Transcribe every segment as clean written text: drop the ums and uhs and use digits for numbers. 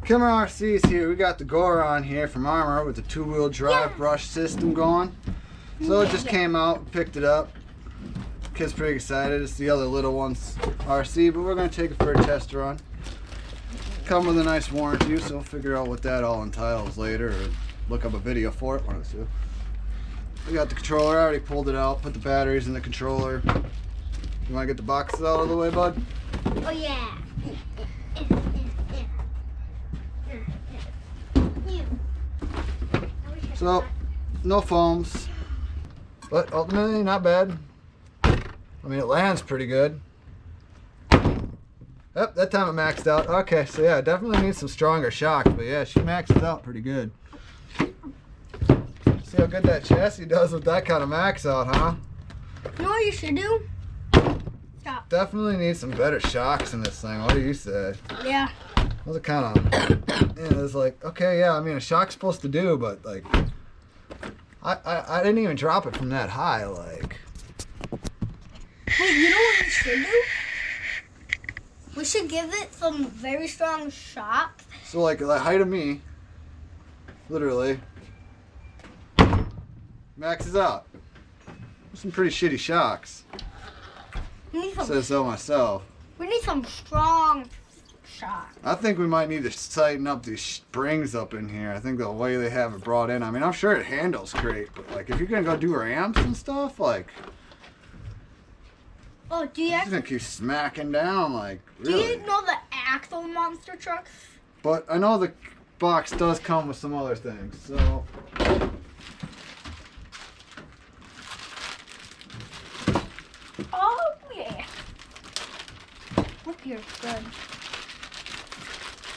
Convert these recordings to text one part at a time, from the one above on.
Camera RC's here. We got the gorgon here from arrma with the two-wheel drive brush system going. So it just came out, picked it up. Kid's pretty excited. It's the other little one's RC, but we're going to take it for a test run. Come with a nice warranty, so we'll figure out what that all entails later, or look up a video for it. One of the two. We got the controller. I already pulled it out, put the batteries in the controller. You want to get the boxes out of the way, bud? Oh yeah. So, no foams, but ultimately not bad. I mean, it lands pretty good. Yep, that time it maxed out. Okay, so yeah, definitely needs some stronger shocks, but yeah, she maxes out pretty good. See how good that chassis does with that kind of max out, huh? You know what you should do? Stop. Definitely need some better shocks in this thing. What do you say? Yeah. Those are kind of, yeah, it's like, okay, yeah, I mean, a shock's supposed to do, but like, I didn't even drop it from that high, like. Hey, you know what we should do? We should give it some very strong shocks. So like the height of me, literally, maxes out. Some pretty shitty shocks. Says so myself. We need some strong shocks. I think we might need to tighten up these springs up in here. I think the way they have it brought in, I mean, I'm sure it handles great, but like if you're gonna go do ramps and stuff, like, oh, do you it's gonna keep smacking down, like, really. Do you know the axle monster trucks? But I know the box does come with some other things, so. Oh yeah. Look here, good.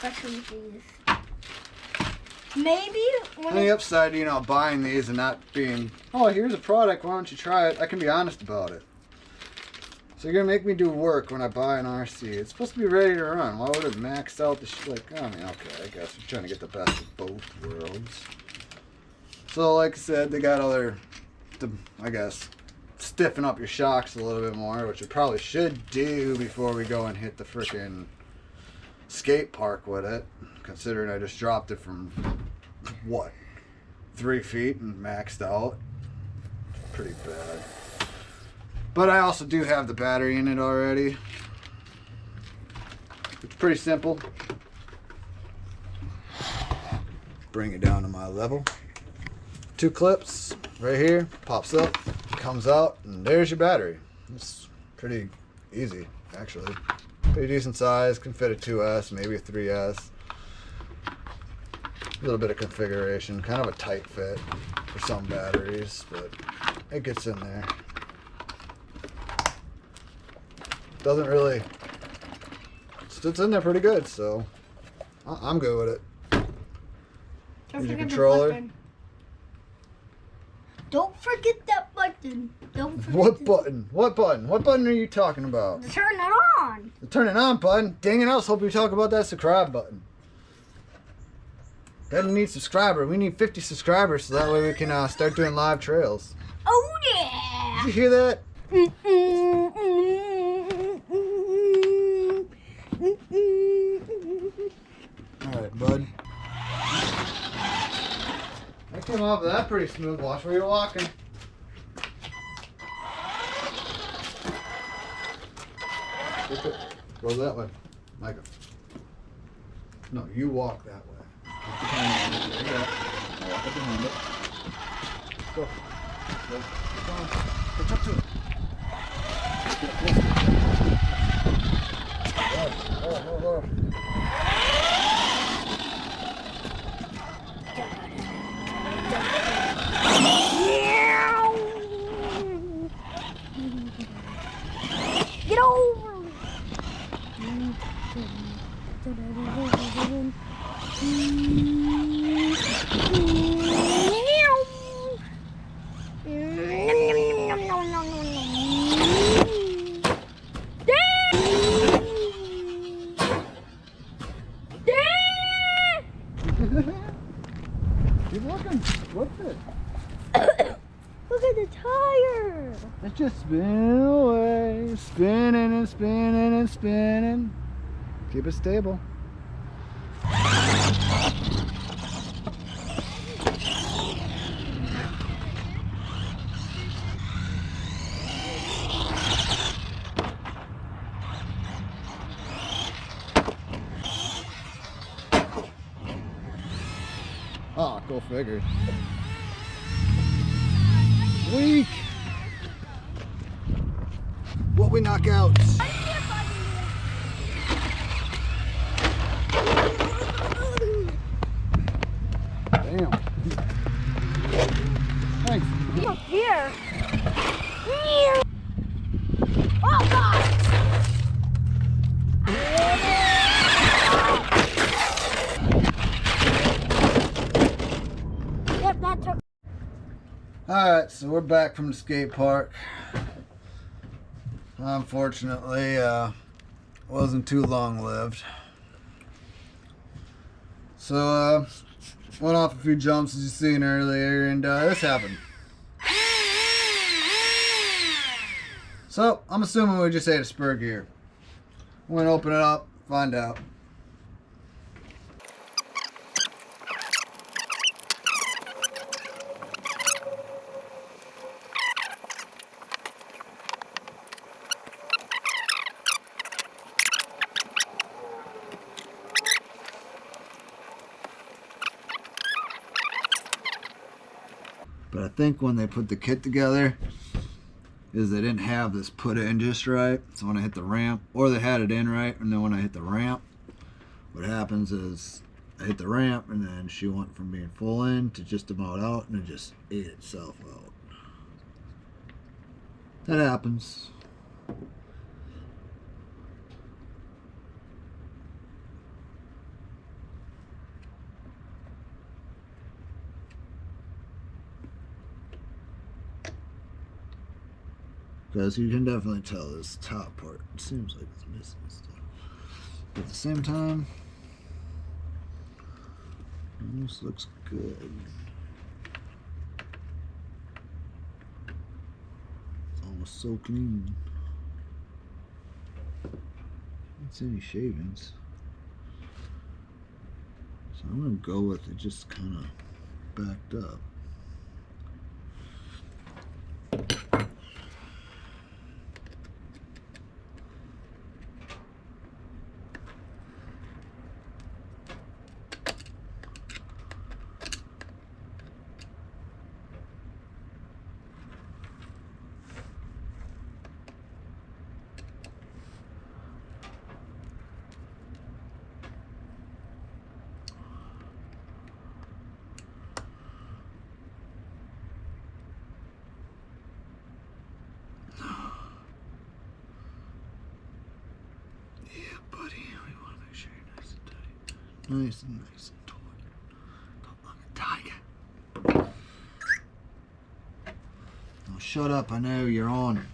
Especially these. Maybe On the upside, you know, buying these and not being, oh, here's a product, why don't you try it? I can be honest about it. So you're gonna make me do work when I buy an RC. It's supposed to be ready to run. Why would it max out the like, I mean, okay, I guess we're trying to get the best of both worlds. So like I said, they got other, I guess, stiffen up your shocks a little bit more, which we probably should do before we go and hit the frickin' skate park with it, considering I just dropped it from, what, 3 feet and maxed out. Pretty bad. But I also do have the battery in it already. It's pretty simple. Bring it down to my level. 2 clips right here, pops up, comes out, and there's your battery. It's pretty easy, actually. Pretty decent size, can fit a 2S, maybe a 3S. A little bit of configuration, kind of a tight fit for some batteries, but it gets in there. Doesn't really, it's in there pretty good, so I'm good with it. Here's your controller. Don't forget that button. Don't forget What button? What button? What button are you talking about? to turn it on. The turn it on button? Dang it, I was hoping you talk about that subscribe button. Doesn't need subscriber. We need 50 subscribers so that way we can start doing live trails. Oh yeah! Did you hear that? Alright, bud. That came off of that pretty smooth. Watch where you're walking. Go that way. Micah. No, you walk that way. There you go. I'll walk up behind it. Go. Go. Come on. Catch up to it. Get close to it. Oh. Get over! Keep looking. What's it? Look at the tire! It's just spinning away, spinning and spinning and spinning. Keep it stable. figured. Weak. What we knock out? Damn. Thanks. Look here. Oh God! Yep, that took. Alright, so we're back from the skate park. Unfortunately, wasn't too long lived. So, went off a few jumps as you seen earlier, and this happened. So, I'm assuming we just ate a spur gear. We're gonna open it up, find out. But I think when they put the kit together, is they didn't have this put in just right. So when I hit the ramp, or they had it in right, and then when I hit the ramp, what happens is I hit the ramp, and then she went from being full in to just about out, and it just ate itself out. That happens. Because you can definitely tell this top part, it seems like it's missing stuff. But at the same time, it almost looks good. It's almost so clean. I don't see any shavings. So I'm going to go with it just kind of backed up. Nice and taut. Don't look at tiger. Oh, shut up, I know you're on.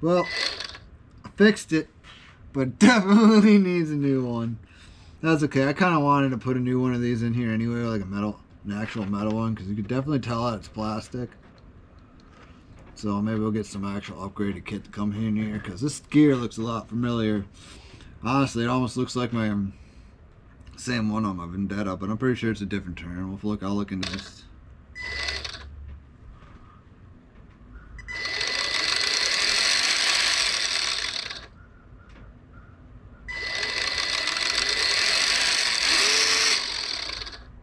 Well, I fixed it, but definitely needs a new one. That's okay. I kind of wanted to put a new one of these in here anyway, like an actual metal one, because you could definitely tell that it's plastic. So maybe we'll get some actual upgraded kit to come in here, because this gear looks a lot familiar. Honestly, it almost looks like my same one on my Vendetta, but I'm pretty sure it's a different term. I'll look into this.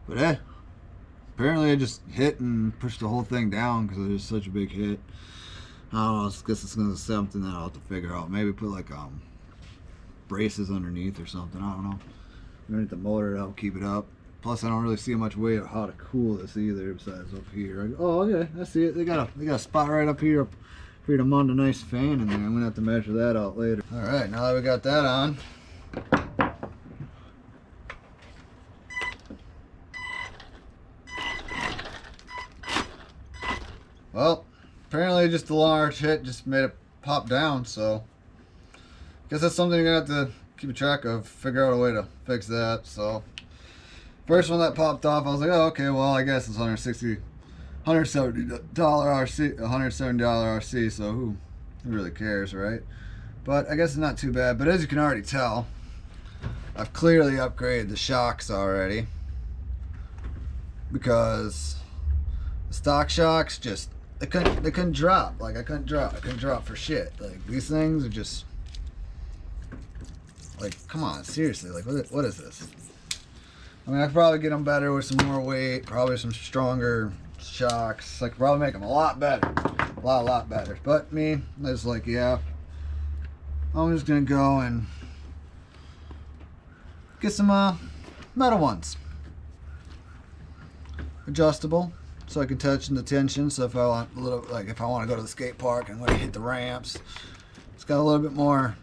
But hey, apparently I just hit and pushed the whole thing down because it was such a big hit. I don't know, I guess it's gonna be something that I'll have to figure out. Maybe put like braces underneath or something, I don't know. Underneath the motor to help keep it up. Plus I don't really see much way of how to cool this either besides up here. Oh okay, I see it. They got a spot right up here for you to mount a nice fan in there. I'm gonna have to measure that out later. Alright, now that we got that on. Well, apparently just the long arch hit just made it pop down, so I guess that's something you're gonna have to keep track of, figure out a way to fix that. So first one that popped off, I was like, oh okay, well I guess it's $170 RC, so who really cares, right? But I guess it's not too bad. But as you can already tell, I've clearly upgraded the shocks already, because the stock shocks just they couldn't drop. Like I couldn't drop for shit. Like these things are just Like, come on, seriously. Like, what is this? I mean, I could probably get them better with some more weight, probably some stronger shocks. I could probably make them a lot better. A lot better. But me, I was like, yeah, I'm just going to go and get some metal ones. Adjustable, so I can touch the tension. So if I want a little, like if I want to go to the skate park and when I hit the ramps, it's got a little bit more.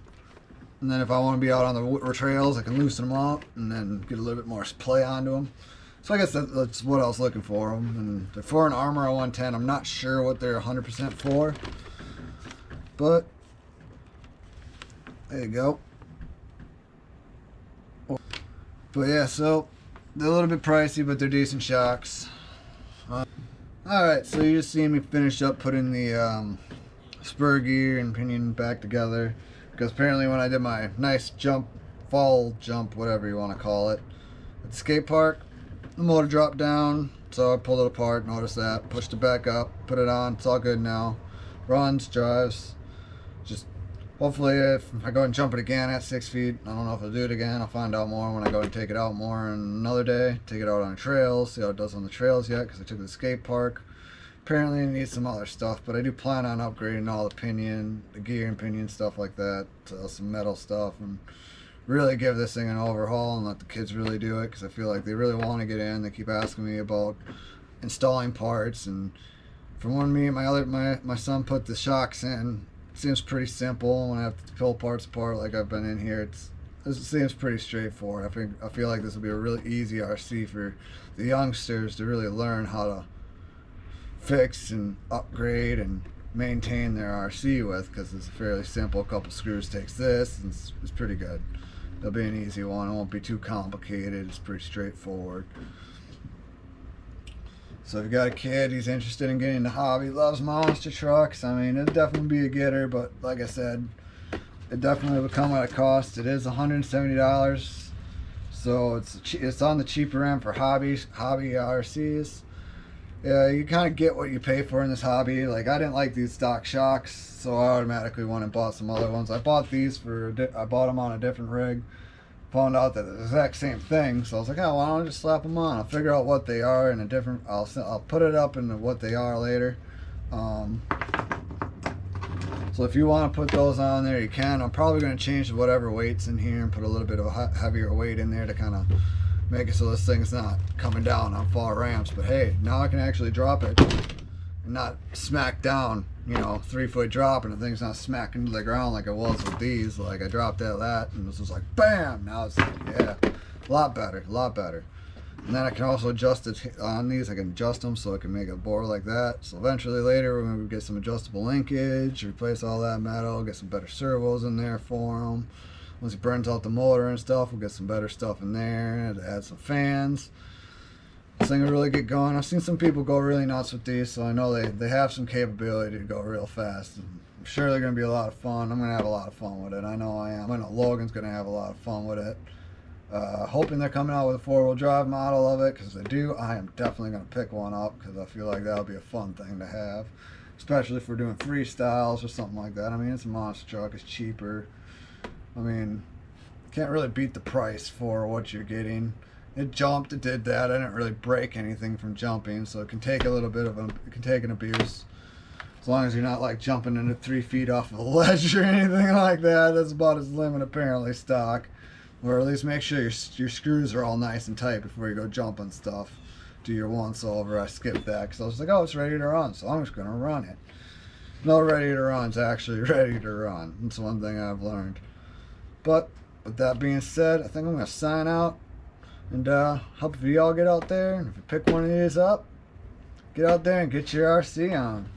And then if I want to be out on the trails, I can loosen them up and then get a little bit more play onto them. So I guess that's what I was looking for them. And they're for an arrma 110. I'm not sure what they're 100% for, but there you go. But yeah, so they're a little bit pricey, but they're decent shocks. Alright, so you just seen me finish up putting the spur gear and pinion back together. Because apparently when I did my nice jump, fall jump, whatever you want to call it, at the skate park, the motor dropped down. So I pulled it apart, noticed that, pushed it back up, put it on, it's all good now. Runs, drives. Just hopefully if I go and jump it again at 6 feet, I don't know if I'll do it again. I'll find out more when I go and take it out more another day. Take it out on the trails, see how it does on the trails yet, because I took it to the skate park. Apparently it needs some other stuff, but I do plan on upgrading all the pinion, the gear and pinion stuff like that, to some metal stuff, and really give this thing an overhaul and let the kids really do it, because I feel like they really want to get in. They keep asking me about installing parts, and from when me and my son put the shocks in, it seems pretty simple. When I have to pull parts apart like I've been in here, it seems pretty straightforward. I feel like this will be a really easy RC for the youngsters to really learn how to fix and upgrade and maintain their RC with, because it's fairly simple. A couple screws takes this, and it's pretty good. It'll be an easy one. It won't be too complicated. It's pretty straightforward. So if you got a kid, he's interested in getting into hobby, loves monster trucks, I mean, it'll definitely be a getter, but like I said, it definitely will come at a cost. It is $170, so it's on the cheaper end for hobby RCs. Yeah, you kind of get what you pay for in this hobby. Like, I didn't like these stock shocks, so I automatically went and bought some other ones. I bought these I bought them on a different rig. Found out that they're the exact same thing, so I was like, oh, why don't I just slap them on? I'll figure out what they are in a different. I'll put it up in what they are later. So if you want to put those on there, you can. I'm probably going to change whatever weight's in here and put a little bit of a heavier weight in there to kind of make it so this thing's not coming down on far ramps. But hey, now I can actually drop it and not smack down, 3-foot drop, and the thing's not smacking to the ground like it was with these. Like, I dropped that and this was like bam. Now it's like, yeah, a lot better. And then I can also adjust it on these. I can adjust them so I can make a bore like that. So eventually later we're going to get some adjustable linkage, replace all that metal, get some better servos in there for them. Once it burns out the motor and stuff, we'll get some better stuff in there, add some fans. This thing will really get going. I've seen some people go really nuts with these, so I know they have some capability to go real fast. I'm sure they're going to be a lot of fun. I'm going to have a lot of fun with it. I know I am. I know Logan's going to have a lot of fun with it. Hoping they're coming out with a 4-wheel drive model of it, because if they do, I am definitely going to pick one up, because I feel like that'll be a fun thing to have, especially if we're doing freestyles or something like that. I mean, it's a monster truck. It's cheaper. I mean, can't really beat the price for what you're getting. It jumped, it did that. I didn't really break anything from jumping, so it can take a little bit of it can take an abuse. As long as you're not like jumping into 3 feet off of a ledge or anything like that. That's about its limit apparently stock. Or at least make sure your screws are all nice and tight before you go jumping stuff. Do your once over. I skipped that because I was like, oh, it's ready to run, so I'm just going to run it. No ready to run, it's actually ready to run. That's one thing I've learned. But with that being said, I think I'm going to sign out. And hope if you all get out there, and if you pick one of these up, get out there and get your RC on.